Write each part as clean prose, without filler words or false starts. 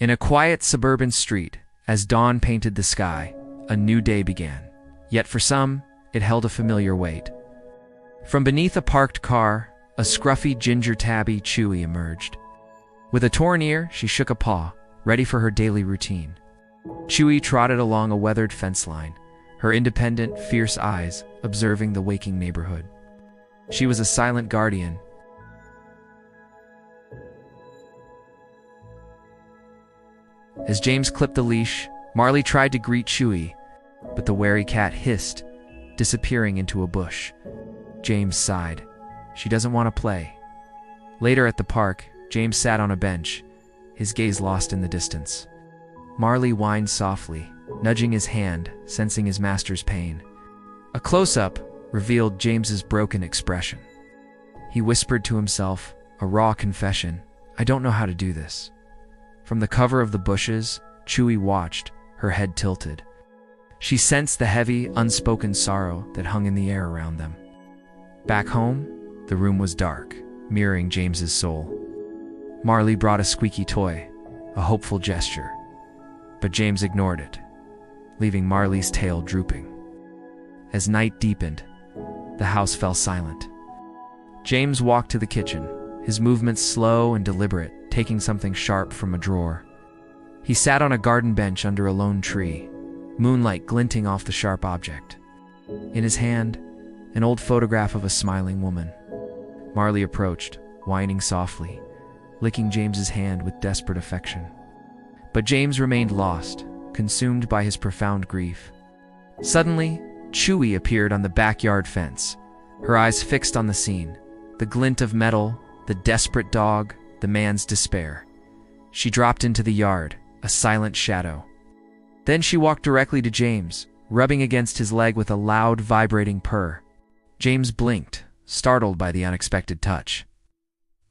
In a quiet suburban street, as dawn painted the sky, a new day began. Yet for some, it held a familiar weight. From beneath a parked car, a scruffy ginger tabby Chewie emerged. With a torn ear, she shook a paw, ready for her daily routine. Chewie trotted along a weathered fence line, her independent, fierce eyes observing the waking neighborhood. She was a silent guardian. As James clipped the leash, Marley tried to greet Chewie, but the wary cat hissed, disappearing into a bush. James sighed. She doesn't want to play. Later at the park, James sat on a bench, his gaze lost in the distance. Marley whined softly, nudging his hand, sensing his master's pain. A close-up revealed James's broken expression. He whispered to himself, a raw confession, "I don't know how to do this." From the cover of the bushes, Chewie watched, her head tilted. She sensed the heavy, unspoken sorrow that hung in the air around them. Back home, the room was dark, mirroring James's soul. Marley brought a squeaky toy, a hopeful gesture. But James ignored it, leaving Marley's tail drooping. As night deepened, the house fell silent. James walked to the kitchen, his movements slow and deliberate, taking something sharp from a drawer. He sat on a garden bench under a lone tree, moonlight glinting off the sharp object. In his hand, an old photograph of a smiling woman. Marley approached, whining softly, licking James's hand with desperate affection. But James remained lost, consumed by his profound grief. Suddenly, Chewie appeared on the backyard fence, her eyes fixed on the scene, the glint of metal, the desperate dog, the man's despair. She dropped into the yard, a silent shadow. Then she walked directly to James, rubbing against his leg with a loud, vibrating purr. James blinked, startled by the unexpected touch.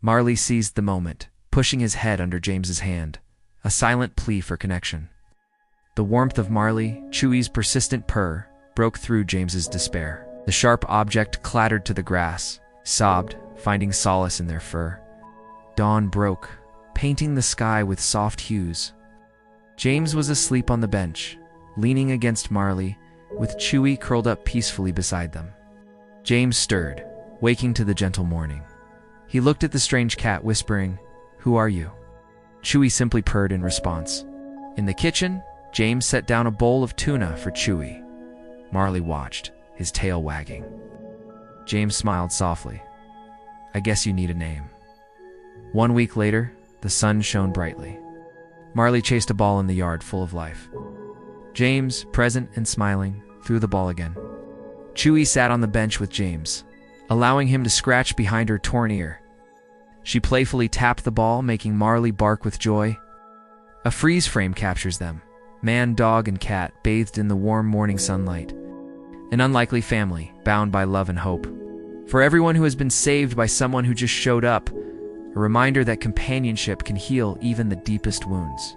Marley seized the moment, pushing his head under James's hand, a silent plea for connection. The warmth of Chewie's persistent purr, broke through James's despair. The sharp object clattered to the grass, sobbed, finding solace in their fur. Dawn broke, painting the sky with soft hues. James was asleep on the bench, leaning against Marley, with Chewie curled up peacefully beside them. James stirred, waking to the gentle morning. He looked at the strange cat, whispering, "Who are you?" Chewie simply purred in response. In the kitchen, James set down a bowl of tuna for Chewie. Marley watched, his tail wagging. James smiled softly. "I guess you need a name." 1 week later, the sun shone brightly. Marley chased a ball in the yard full of life. James, present and smiling, threw the ball again. Chewie sat on the bench with James, allowing him to scratch behind her torn ear. She playfully tapped the ball, making Marley bark with joy. A freeze frame captures them, man, dog, and cat bathed in the warm morning sunlight. An unlikely family, bound by love and hope. For everyone who has been saved by someone who just showed up, a reminder that companionship can heal even the deepest wounds.